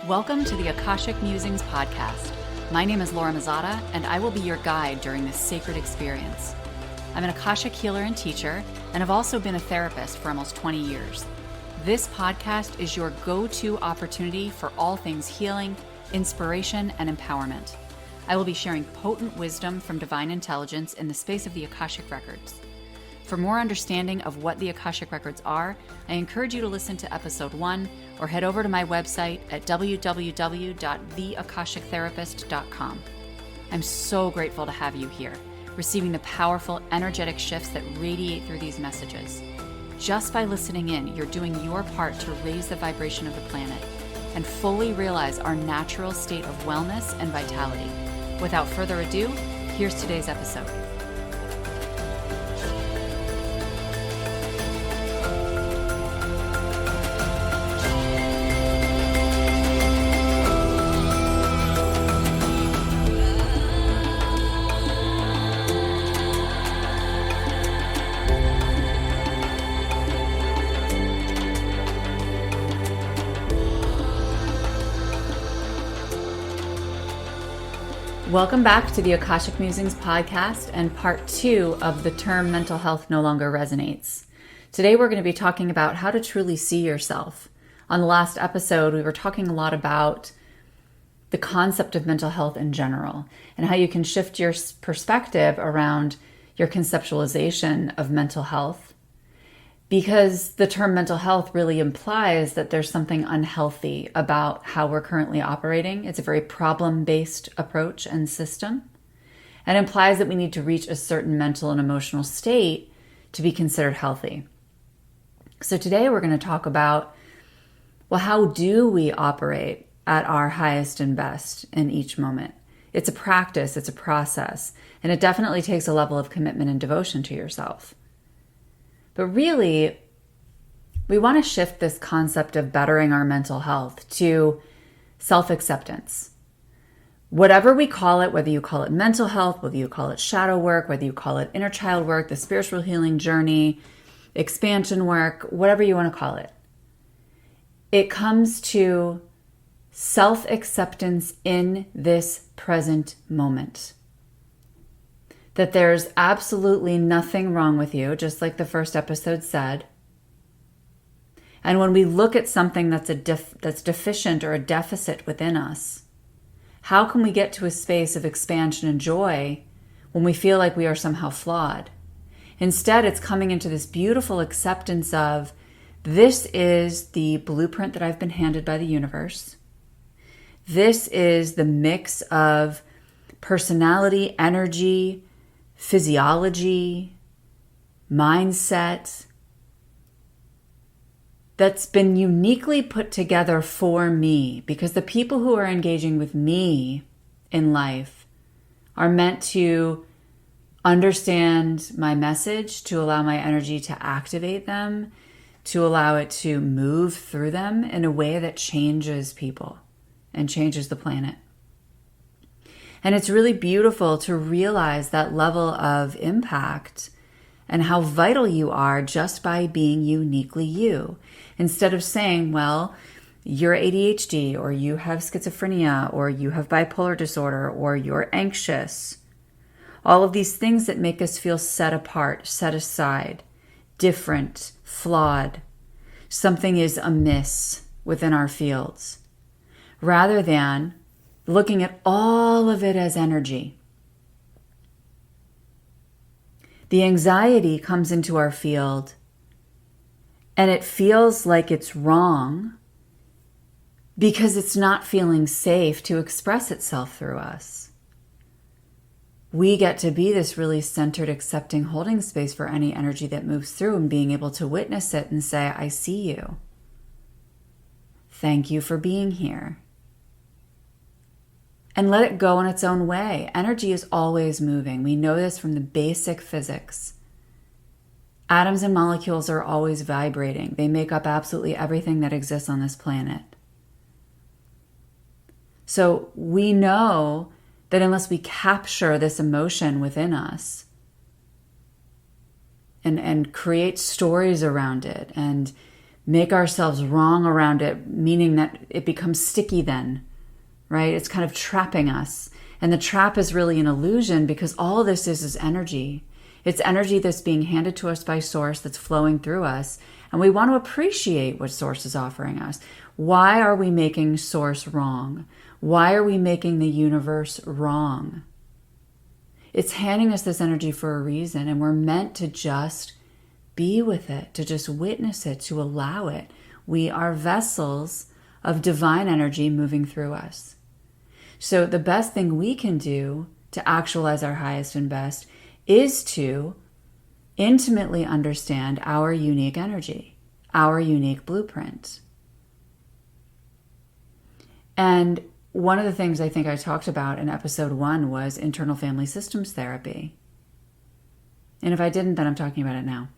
Welcome to the Akashic Musings podcast. My name is Laura Mazzata, and I will be your guide during this sacred experience. I'm an Akashic healer and teacher, and have also been a therapist for almost 20 years. This podcast is your go-to opportunity for all things healing, inspiration, and empowerment. I will be sharing potent wisdom from divine intelligence in the space of the Akashic Records. For more understanding of what the Akashic Records are, I encourage you to listen to episode 1 or head over to my website at www.theakashictherapist.com. I'm so grateful to have you here, receiving the powerful, energetic shifts that radiate through these messages. Just by listening in, you're doing your part to raise the vibration of the planet and fully realize our natural state of wellness and vitality. Without further ado, here's today's episode. Welcome back to the Akashic Musings podcast and part 2 of the term mental health no longer resonates. Today we're going to be talking about how to truly see yourself. On the last episode, we were talking a lot about the concept of mental health in general and how you can shift your perspective around your conceptualization of mental health, because the term mental health really implies that there's something unhealthy about how we're currently operating. It's a very problem-based approach and system, and implies that we need to reach a certain mental and emotional state to be considered healthy. So today we're going to talk about, well, how do we operate at our highest and best in each moment? It's a practice, it's a process, and it definitely takes a level of commitment and devotion to yourself. But really, we want to shift this concept of bettering our mental health to self-acceptance. Whatever we call it, whether you call it mental health, whether you call it shadow work, whether you call it inner child work, the spiritual healing journey, expansion work, whatever you want to call it, it comes to self-acceptance in this present moment. That there's absolutely nothing wrong with you, just like the first episode said. And when we look at something that's that's deficient or a deficit within us, how can we get to a space of expansion and joy when we feel like we are somehow flawed? Instead, it's coming into this beautiful acceptance of, this is the blueprint that I've been handed by the universe. This is the mix of personality, energy, physiology, mindset that's been uniquely put together for me, because the people who are engaging with me in life are meant to understand my message, to allow my energy to activate them, to allow it to move through them in a way that changes people and changes the planet. And it's really beautiful to realize that level of impact and how vital you are just by being uniquely you. Instead of saying, well, you're ADHD, or you have schizophrenia, or you have bipolar disorder, or you're anxious. All of these things that make us feel set apart, set aside, different, flawed. Something is amiss within our fields. Rather than looking at all of it as energy. The anxiety comes into our field, and it feels like it's wrong because it's not feeling safe to express itself through us. We get to be this really centered, accepting, holding space for any energy that moves through, and being able to witness it and say, I see you. Thank you for being here. And let it go in its own way. Energy is always moving. We know this from the basic physics. Atoms and molecules are always vibrating. They make up absolutely everything that exists on this planet. So we know that unless we capture this emotion within us and create stories around it and make ourselves wrong around it, meaning that it becomes sticky then, right? It's kind of trapping us. And the trap is really an illusion because all this is energy. It's energy that's being handed to us by Source, that's flowing through us. And we want to appreciate what Source is offering us. Why are we making Source wrong? Why are we making the universe wrong? It's handing us this energy for a reason, and we're meant to just be with it, to just witness it, to allow it. We are vessels of divine energy moving through us. So the best thing we can do to actualize our highest and best is to intimately understand our unique energy, our unique blueprint. And one of the things I think I talked about in episode 1 was internal family systems therapy. And if I didn't, then I'm talking about it now.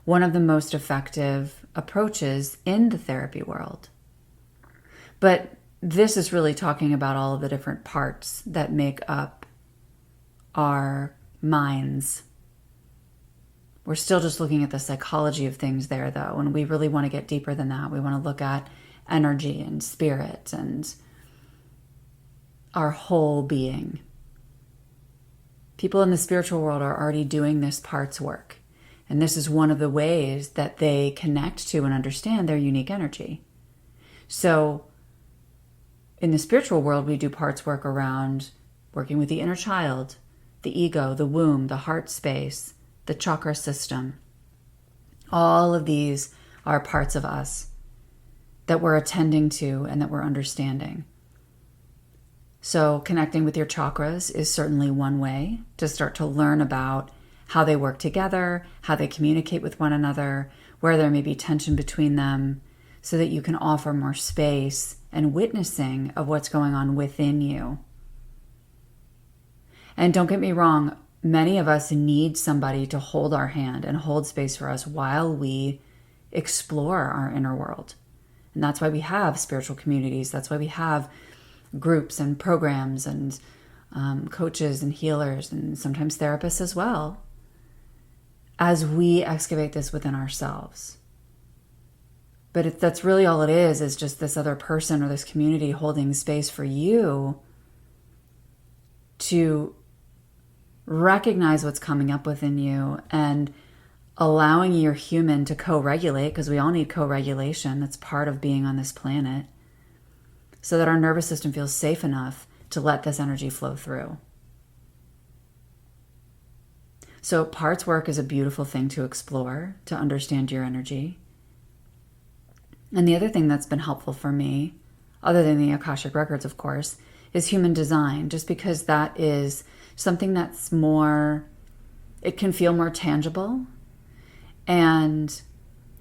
One of the most effective approaches in the therapy world. But this is really talking about all of the different parts that make up our minds. We're still just looking at the psychology of things there, though, and we really want to get deeper than that. We want to look at energy and spirit and our whole being. People in the spiritual world are already doing this parts work. And this is one of the ways that they connect to and understand their unique energy. So in the spiritual world, we do parts work around working with the inner child, the ego, the womb, the heart space, the chakra system. All of these are parts of us that we're attending to and that we're understanding. So connecting with your chakras is certainly one way to start to learn about how they work together, how they communicate with one another, where there may be tension between them, so that you can offer more space and witnessing of what's going on within you. And don't get me wrong, many of us need somebody to hold our hand and hold space for us while we explore our inner world. And that's why we have spiritual communities. That's why we have groups and programs and coaches and healers and sometimes therapists as well, as we excavate this within ourselves. But that's really all it is just this other person or this community holding space for you to recognize what's coming up within you and allowing your human to co-regulate, because we all need co-regulation. That's part of being on this planet, so that our nervous system feels safe enough to let this energy flow through. So parts work is a beautiful thing to explore, to understand your energy. And the other thing that's been helpful for me, other than the Akashic records, of course, is human design, just because that is something that's more, it can feel more tangible. And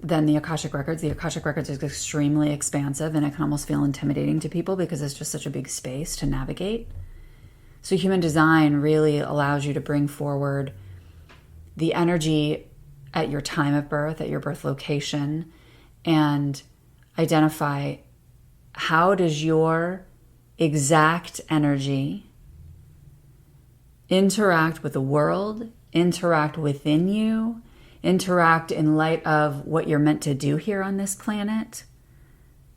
then the Akashic records is extremely expansive, and it can almost feel intimidating to people because it's just such a big space to navigate. So human design really allows you to bring forward the energy at your time of birth, at your birth location, and identify how does your exact energy interact with the world, interact within you, interact in light of what you're meant to do here on this planet.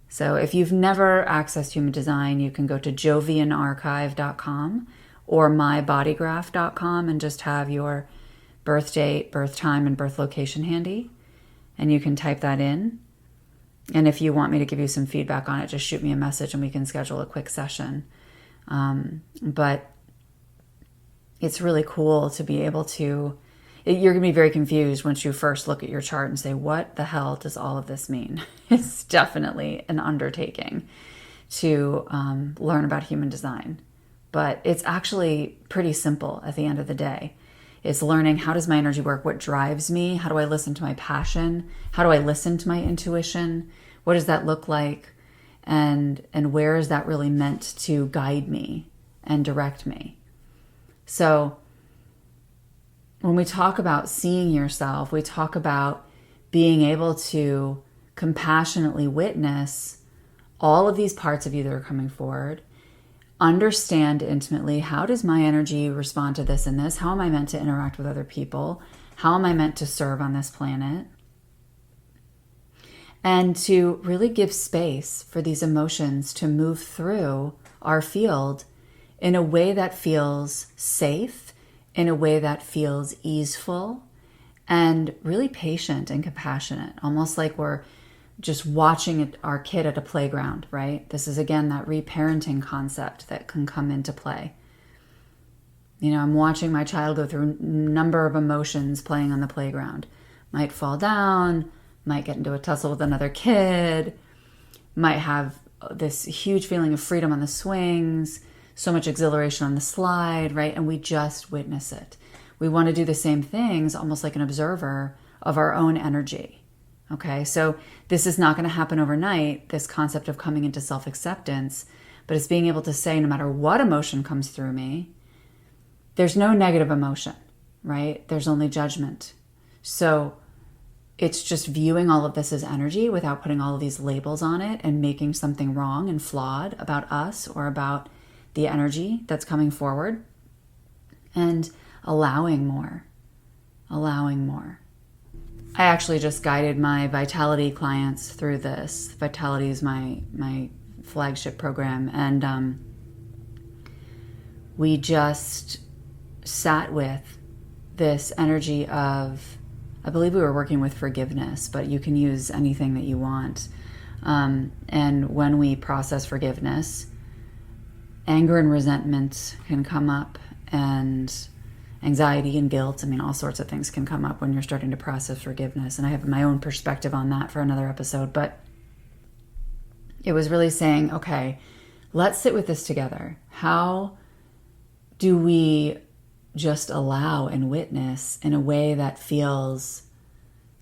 So if you've never accessed human design, you can go to jovianarchive.com or mybodygraph.com and just have your birth date, birth time, and birth location handy. And you can type that in. And if you want me to give you some feedback on it, just shoot me a message and we can schedule a quick session. But it's really cool to be able to, you're going to be very confused once you first look at your chart and say, what the hell does all of this mean? It's definitely an undertaking to learn about human design. But it's actually pretty simple at the end of the day. It's learning, how does my energy work? What drives me? How do I listen to my passion? How do I listen to my intuition? What does that look like? And where is that really meant to guide me and direct me? So when we talk about seeing yourself, we talk about being able to compassionately witness all of these parts of you that are coming forward. Understand intimately, how does my energy respond to this and this? How am I meant to interact with other people? How am I meant to serve on this planet? and to really give space for these emotions to move through our field in a way that feels safe, in a way that feels easeful, and really patient and compassionate, almost like we're just watching our kid at a playground, right? This is, again, that reparenting concept that can come into play. I'm watching my child go through a number of emotions playing on the playground. Might fall down, might get into a tussle with another kid, might have this huge feeling of freedom on the swings, so much exhilaration on the slide, right? And we just witness it. We want to do the same things, almost like an observer of our own energy. Okay, so this is not going to happen overnight, this concept of coming into self-acceptance, but it's being able to say, no matter what emotion comes through me, there's no negative emotion, right? There's only judgment. So it's just viewing all of this as energy without putting all of these labels on it and making something wrong and flawed about us or about the energy that's coming forward, and allowing more. I actually just guided my Vitality clients through this. Vitality is my flagship program, and we just sat with this energy of, I believe we were working with forgiveness, but you can use anything that you want. And when we process forgiveness, anger and resentment can come up, and anxiety and guilt. All sorts of things can come up when you're starting to process forgiveness. And I have my own perspective on that for another episode. But it was really saying, okay, let's sit with this together. How do we just allow and witness in a way that feels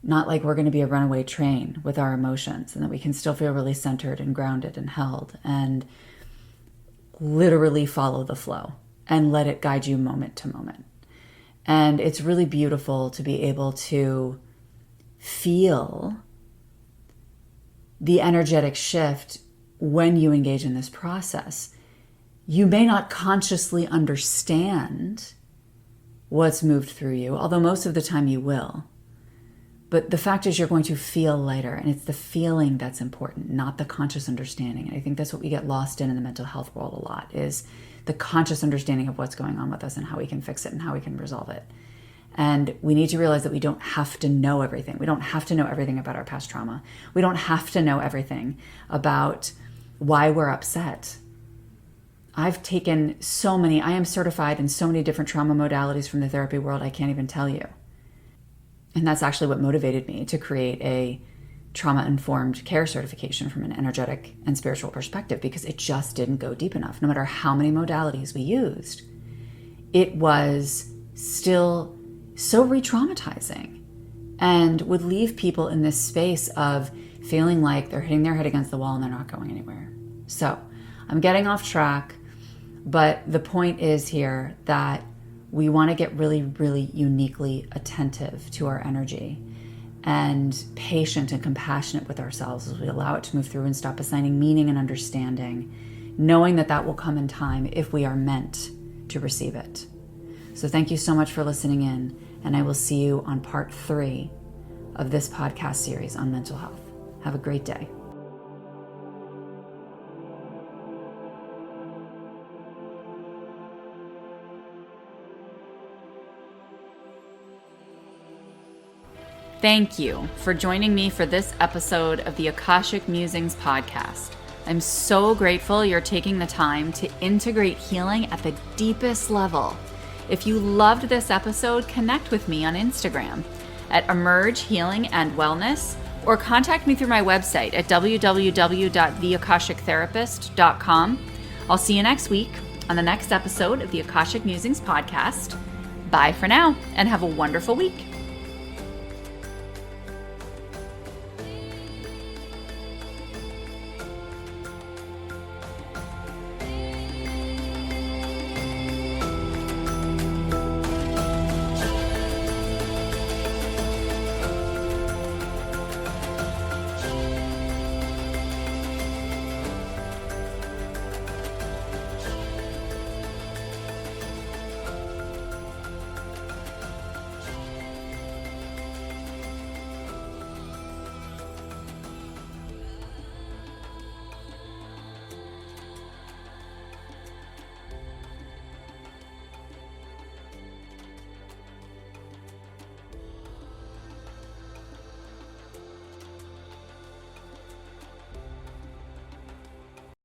not like we're going to be a runaway train with our emotions, and that we can still feel really centered and grounded and held, and literally follow the flow and let it guide you moment to moment. And it's really beautiful to be able to feel the energetic shift when you engage in this process. You may not consciously understand what's moved through you, although most of the time you will. But the fact is, you're going to feel lighter, and it's the feeling that's important, not the conscious understanding. And I think that's what we get lost in the mental health world a lot, is the conscious understanding of what's going on with us and how we can fix it and how we can resolve it. And we need to realize that we don't have to know everything. We don't have to know everything about our past trauma. We don't have to know everything about why we're upset. I've taken I am certified in so many different trauma modalities from the therapy world, I can't even tell you. And that's actually what motivated me to create a trauma-informed care certification from an energetic and spiritual perspective, because it just didn't go deep enough. No matter how many modalities we used, it was still so re-traumatizing and would leave people in this space of feeling like they're hitting their head against the wall and they're not going anywhere. So I'm getting off track, but the point is here that we want to get really, really uniquely attentive to our energy and patient and compassionate with ourselves as we allow it to move through and stop assigning meaning and understanding, knowing that that will come in time if we are meant to receive it. So thank you so much for listening in, and I will see you on part 3 of this podcast series on mental health. Have a great day. Thank you for joining me for this episode of the Akashic Musings podcast. I'm so grateful you're taking the time to integrate healing at the deepest level. If you loved this episode, connect with me on Instagram at Emerge Healing and Wellness, or contact me through my website at www.theakashictherapist.com. I'll see you next week on the next episode of the Akashic Musings podcast. Bye for now, and have a wonderful week.